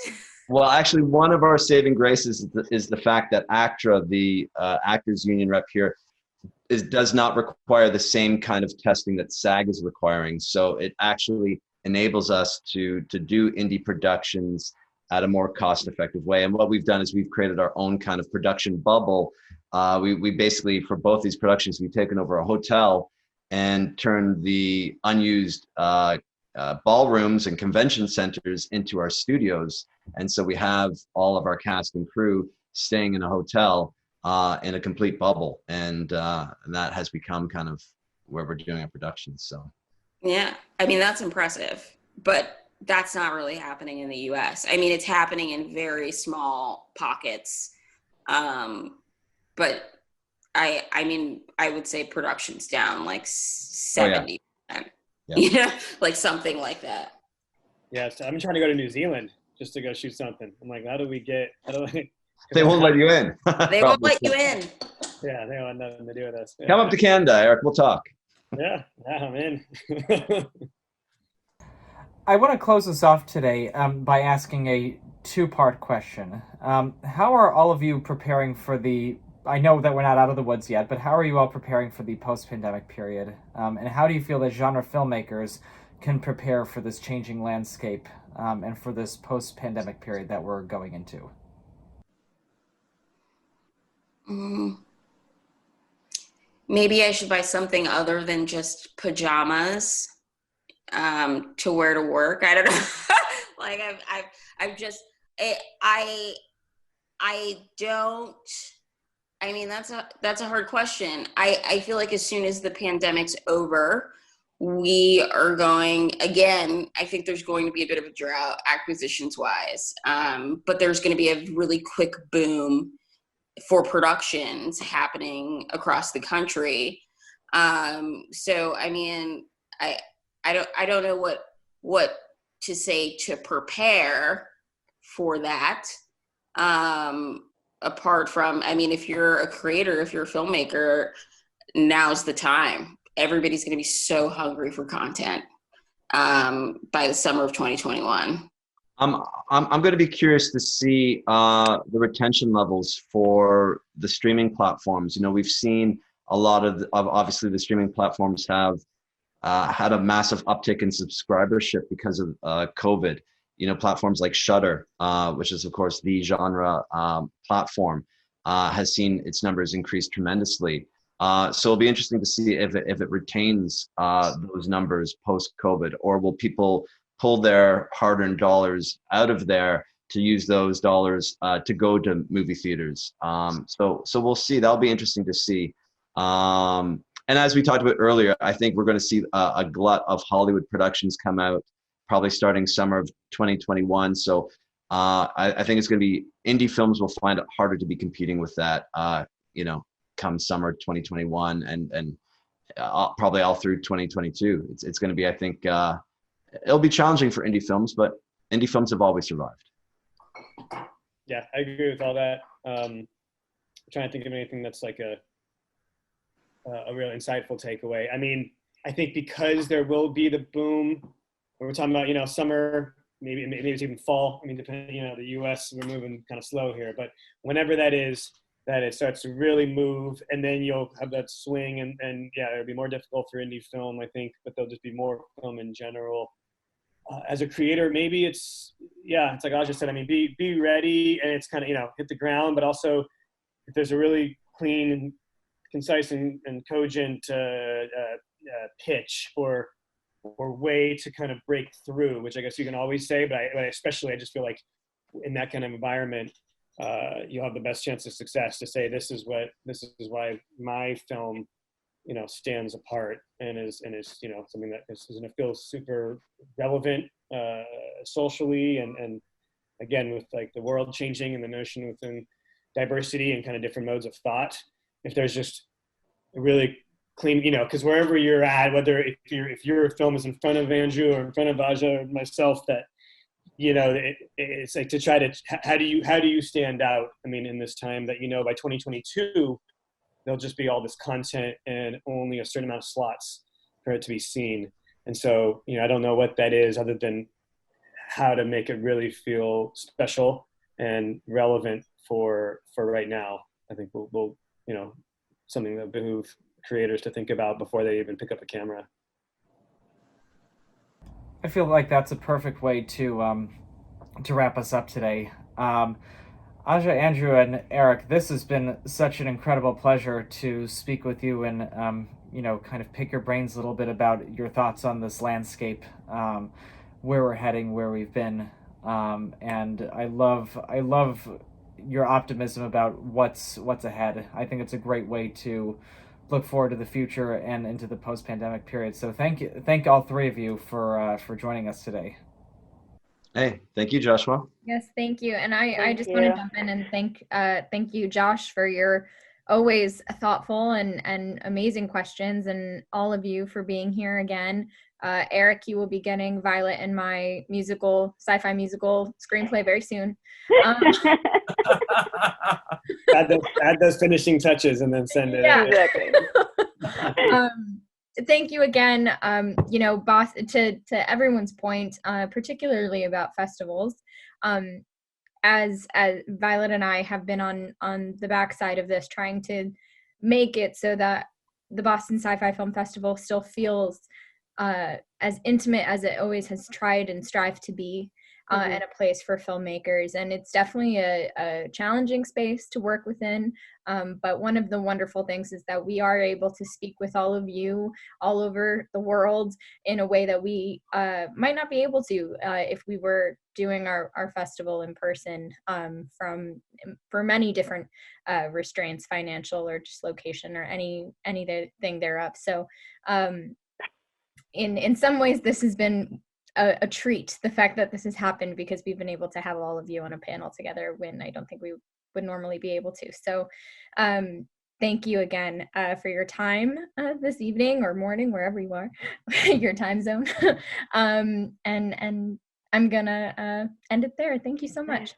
Well, actually, one of our saving graces is the fact that ACTRA, the Actors Union rep here, does not require the same kind of testing that SAG is requiring. So it actually enables us to do indie productions at a more cost-effective way. And what we've done is we've created our own kind of production bubble. We basically, for both these productions, we've taken over a hotel and turned the unused ballrooms and convention centers into our studios. And so we have all of our cast and crew staying in a hotel in a complete bubble. And that has become kind of where we're doing our productions. So. Yeah, I mean, that's impressive, but that's not really happening in the US. I mean, it's happening in very small pockets. But I mean, I would say production's down like 70%, like something like that. Yeah, so I've been trying to go to New Zealand just to go shoot something. I'm like, They won't let you in. They won't let you in. Yeah, they want nothing to do with us. Yeah. Come up to Canada, Eric. We'll talk. Yeah, I'm in. I want to close us off today by asking a two-part question. How are all of you preparing for the, I know that we're not out of the woods yet, but how are you all preparing for the post-pandemic period? And how do you feel that genre filmmakers can prepare for this changing landscape and for this post-pandemic period that we're going into? Maybe I should buy something other than just pajamas to wear to work. I don't know. Like I've just, I don't, I mean, that's a hard question. I feel like as soon as the pandemic's over, we are going, again, I think there's going to be a bit of a drought acquisitions wise. But there's going to be a really quick boom for productions happening across the country. So, I mean, I don't know what to say to prepare for that. Apart from, I mean, if you're a creator, if you're a filmmaker, now's the time. Everybody's going to be so hungry for content by the summer of 2021. I'm going to be curious to see the retention levels for the streaming platforms. You know, we've seen a lot of obviously the streaming platforms have had a massive uptick in subscribership because of COVID. You know, platforms like Shudder, which is of course the genre platform, has seen its numbers increase tremendously. So it'll be interesting to see if it retains those numbers post-COVID, or will people pull their hard-earned dollars out of there to use those dollars to go to movie theaters. So we'll see. That'll be interesting to see. And as we talked about earlier, I think we're going to see a glut of Hollywood productions come out, probably starting summer of 2021. So I think it's going to be, indie films will find it harder to be competing with that, come summer 2021 and probably all through 2022. It's going to be, I think, it'll be challenging for indie films, but indie films have always survived. Yeah, I agree with all that. I'm trying to think of anything that's like a real insightful takeaway. I mean, I think because there will be the boom, we're talking about, summer, maybe it's even fall. I mean, depending, the US, we're moving kind of slow here, but whenever that is, that it starts to really move, and then you'll have that swing, and yeah, it'll be more difficult for indie film, I think, but there'll just be more film in general. As a creator, maybe it's like Aijah said, I mean, be ready, and it's kind of, hit the ground, but also if there's a really clean and concise and cogent pitch or way to kind of break through, which I guess you can always say, but especially I just feel like in that kind of environment, you'll have the best chance of success to say, this is why my film, stands apart and is something that is going to feel super relevant socially, and again, with like the world changing and the notion within diversity and kind of different modes of thought, if there's just a really clean, because wherever you're at, whether if your film is in front of Andrew or in front of Aijah or myself, that it's like to try to, how do you stand out? I mean, in this time that, by 2022, there'll just be all this content and only a certain amount of slots for it to be seen. And so, I don't know what that is other than how to make it really feel special and relevant for right now. I think we'll something that behoove creators to think about before they even pick up a camera. I feel like that's a perfect way to wrap us up today. Aijah, Andrew, and Eric, this has been such an incredible pleasure to speak with you and kind of pick your brains a little bit about your thoughts on this landscape, where we're heading, where we've been, and I love your optimism about what's ahead. I think it's a great way to look forward to the future and into the post-pandemic period. So thank all three of you for joining us today. Hey, thank you, Joshua. Yes, thank you. And I just want to jump in and thank you, Josh, for your always thoughtful and amazing questions, and all of you for being here again. Eric, you will be getting Violet in my sci-fi musical screenplay very soon. Add those finishing touches and then send it. Yeah. Exactly. thank you again. Boss, to everyone's point, particularly about festivals. As Violet and I have been on the backside of this, trying to make it so that the Boston Sci-Fi Film Festival still feels as intimate as it always has tried and strived to be, and a place for filmmakers. And it's definitely a challenging space to work within. But one of the wonderful things is that we are able to speak with all of you all over the world in a way that we might not be able to if we were doing our festival in person, for many different restraints, financial or just location or anything thereof. So in some ways, this has been a treat, the fact that this has happened, because we've been able to have all of you on a panel together when I don't think we would normally be able to. So thank you again for your time this evening or morning, wherever you are, your time zone. And I'm gonna end it there. Thank you so much.